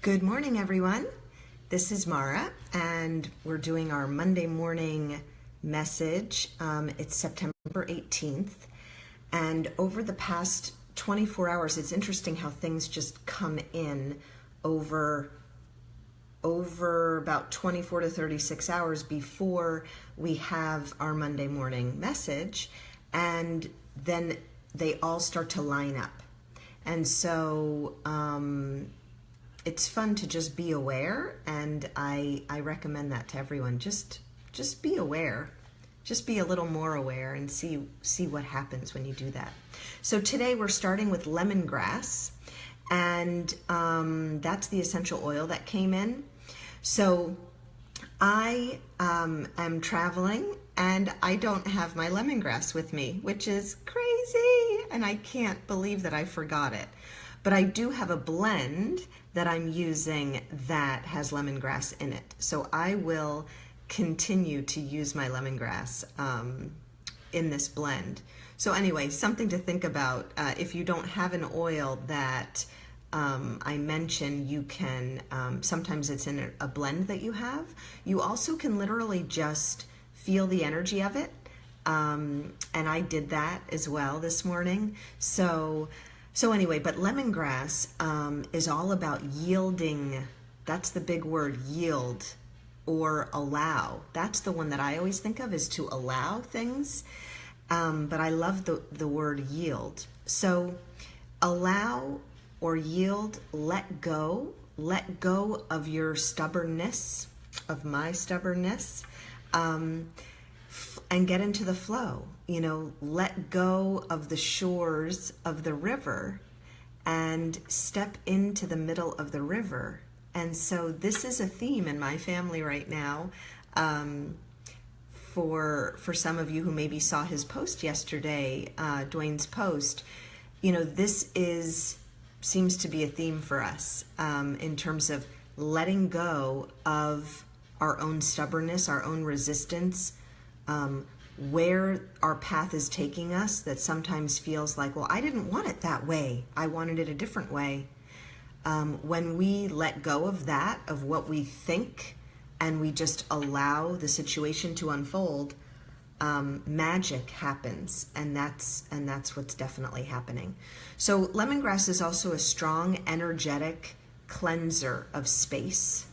Good morning, everyone. This is Mara, and we're doing our Monday morning message. It's September 18th, and over the past 24 hours, it's interesting how things just come in over about 24 to 36 hours before we have our Monday morning message, and then they all start to line up. And so it's fun to just be aware, and I recommend that to everyone. Just be aware. Just be a little more aware and see what happens when you do that. So today we're starting with lemongrass, and that's the essential oil that came in. So I am traveling and I don't have my lemongrass with me, which is crazy, and I can't believe that I forgot it. But I do have a blend that I'm using that has lemongrass in it. So I will continue to use my lemongrass in this blend. So anyway, something to think about. If you don't have an oil that I mentioned, you can, sometimes it's in a blend that you have. You also can literally just feel the energy of it. And I did that as well this morning. So anyway, but lemongrass is all about yielding. That's the big word, yield or allow. That's the one that I always think of, is to allow things. But I love the word yield. So allow or yield, let go of your stubbornness, of my stubbornness, and get into the flow. Let go of the shores of the river and step into the middle of the river. And so this is a theme in my family right now. For some of you who maybe saw his post yesterday, Dwayne's post, this seems to be a theme for us in terms of letting go of our own stubbornness, our own resistance, where our path is taking us, that sometimes feels like, well, I didn't want it that way. I wanted it a different way. When we let go of that, of what we think, and we just allow the situation to unfold, magic happens, and that's what's definitely happening. So lemongrass is also a strong, energetic cleanser of space,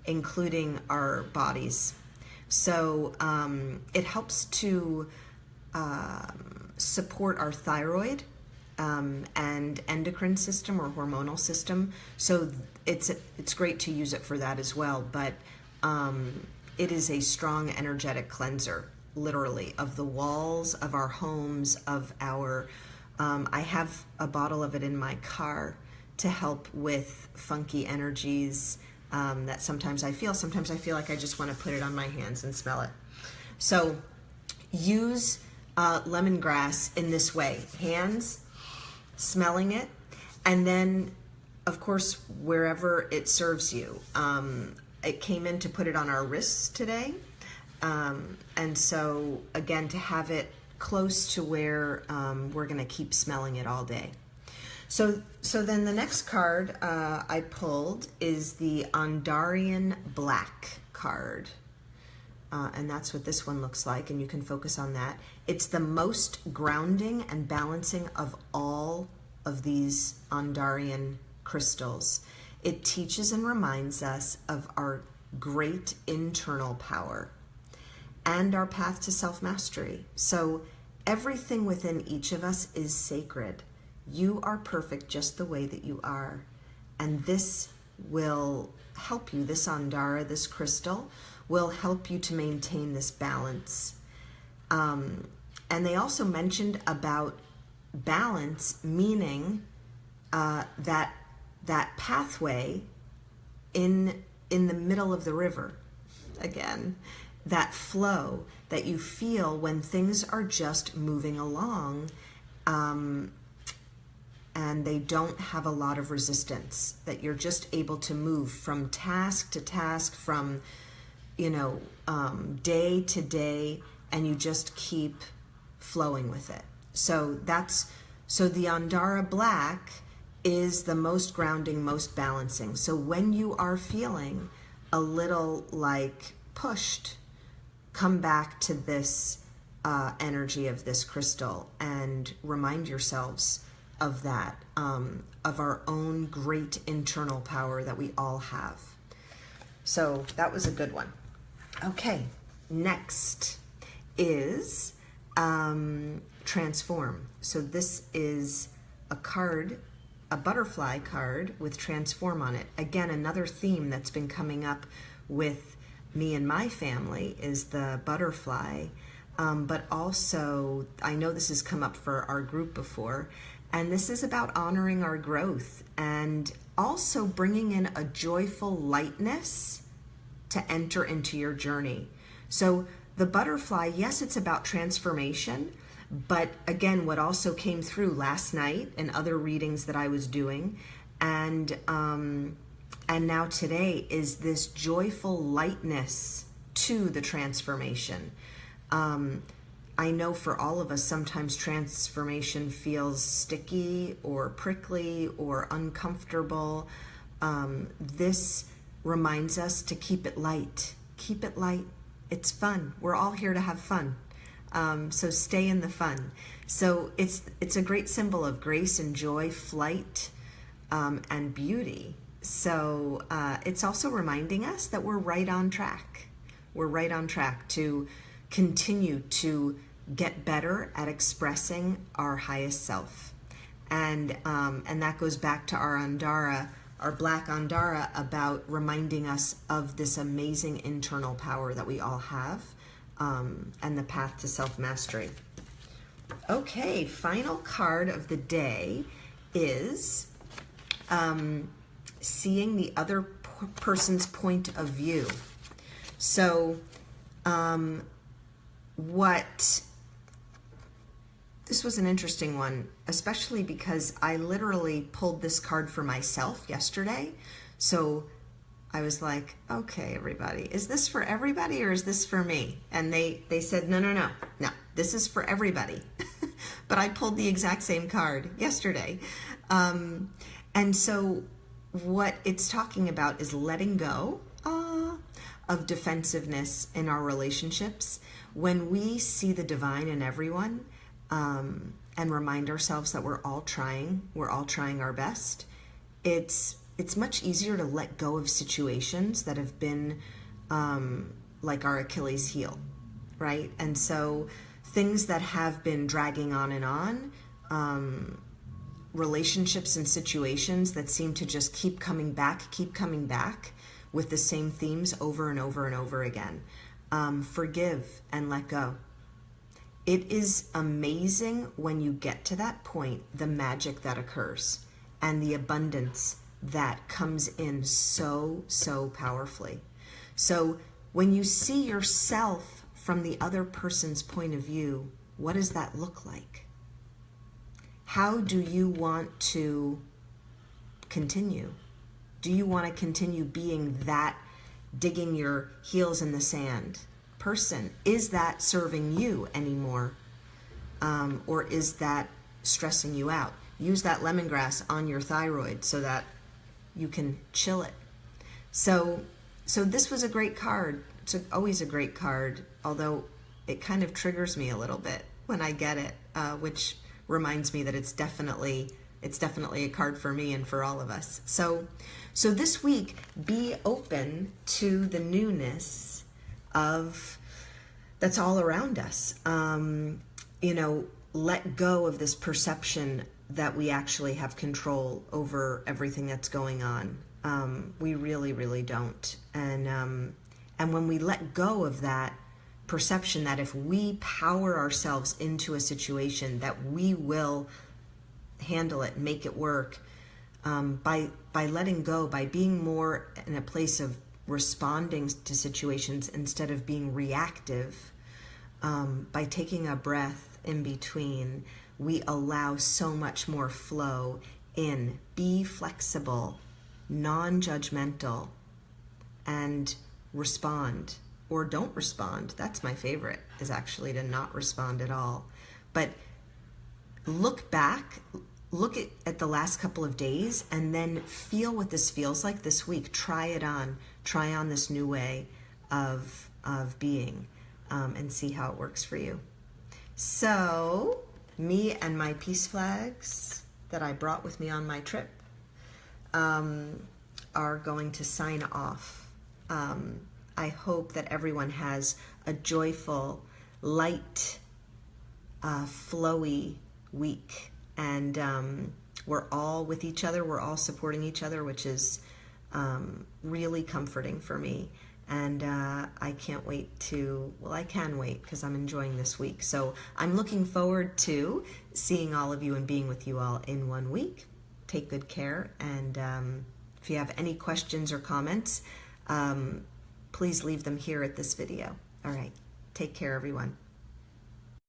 including our bodies. So it helps to support our thyroid and endocrine system or hormonal system. So it's great to use it for that as well. But it is a strong, energetic cleanser, literally, of the walls of our homes, of our. I have a bottle of it in my car to help with funky energies. That sometimes I feel like I just want to put it on my hands and smell it. So use lemongrass in this way, hands, smelling it, and then, of course, wherever it serves you. It came in to put it on our wrists today, and so, again, to have it close to where we're going to keep smelling it all day. So then the next card I pulled is the Andarian Black card. And that's what this one looks like, and you can focus on that. It's the most grounding and balancing of all of these Andarian crystals. It teaches and reminds us of our great internal power and our path to self-mastery. So everything within each of us is sacred. You are perfect just the way that you are. And this will help you, this Andara, this crystal, will help you to maintain this balance. And they also mentioned about balance, meaning that pathway in the middle of the river. Again, that flow that you feel when things are just moving along, and they don't have a lot of resistance, that you're just able to move from task to task, from day to day, and you just keep flowing with it. So the Andara Black is the most grounding, most balancing. So when you are feeling a little like pushed, come back to this energy of this crystal and remind yourselves of that, of our own great internal power that we all have. So that was a good one. Okay, next is transform. So this is a card, a butterfly card with transform on it. Again, another theme that's been coming up with me and my family is the butterfly, but also I know this has come up for our group before, and this is about honoring our growth and also bringing in a joyful lightness to enter into your journey. So the butterfly, yes, it's about transformation, but again, what also came through last night and other readings that I was doing, and now today, is this joyful lightness to the transformation. I know for all of us, sometimes transformation feels sticky or prickly or uncomfortable. This reminds us to keep it light. Keep it light. It's fun. We're all here to have fun. So stay in the fun. So it's a great symbol of grace and joy, flight, and beauty. So it's also reminding us that we're right on track. We're right on track to continue to get better at expressing our highest self. And that goes back to our Andara, our black Andara, about reminding us of this amazing internal power that we all have, and the path to self-mastery. Okay, final card of the day is seeing the other person's point of view. So this was an interesting one, especially because I literally pulled this card for myself yesterday. So I was like, okay, everybody, is this for everybody or is this for me? And they said, no, this is for everybody. But I pulled the exact same card yesterday. And so what it's talking about is letting go of defensiveness in our relationships. When we see the divine in everyone, and remind ourselves that we're all trying our best, it's much easier to let go of situations that have been like our Achilles heel, right? And so things that have been dragging on and on, relationships and situations that seem to just keep coming back with the same themes over and over and over again. Forgive and let go. It is amazing when you get to that point, the magic that occurs and the abundance that comes in so powerfully. So when you see yourself from the other person's point of view, what does that look like? How do you want to continue? Do you want to continue being that digging your heels in the sand person? Is that serving you anymore? Or is that stressing you out? Use that lemongrass on your thyroid so that you can chill it. So this was a great card. It's always a great card, although it kind of triggers me a little bit when I get it, which reminds me that it's definitely a card for me and for all of us. So this week, be open to the newness of that's all around us. Let go of this perception that we actually have control over everything that's going on. We really don't. And when we let go of that perception that if we power ourselves into a situation that we will handle it, make it work, by letting go, by being more in a place of responding to situations instead of being reactive, by taking a breath in between, we allow so much more flow in. Be flexible, non-judgmental, and respond or don't respond. That's my favorite, is actually to not respond at all. But look back look at the last couple of days and then feel what this feels like this week. Try it on. Try on this new way of being, and see how it works for you. So, me and my peace flags that I brought with me on my trip are going to sign off. I hope that everyone has a joyful, light, flowy week, and we're all with each other, we're all supporting each other, which is really comforting for me. And I can't wait to, well, I can wait because I'm enjoying this week. So I'm looking forward to seeing all of you and being with you all in 1 week. Take good care, and if you have any questions or comments, please leave them here at this video. All right, take care, everyone.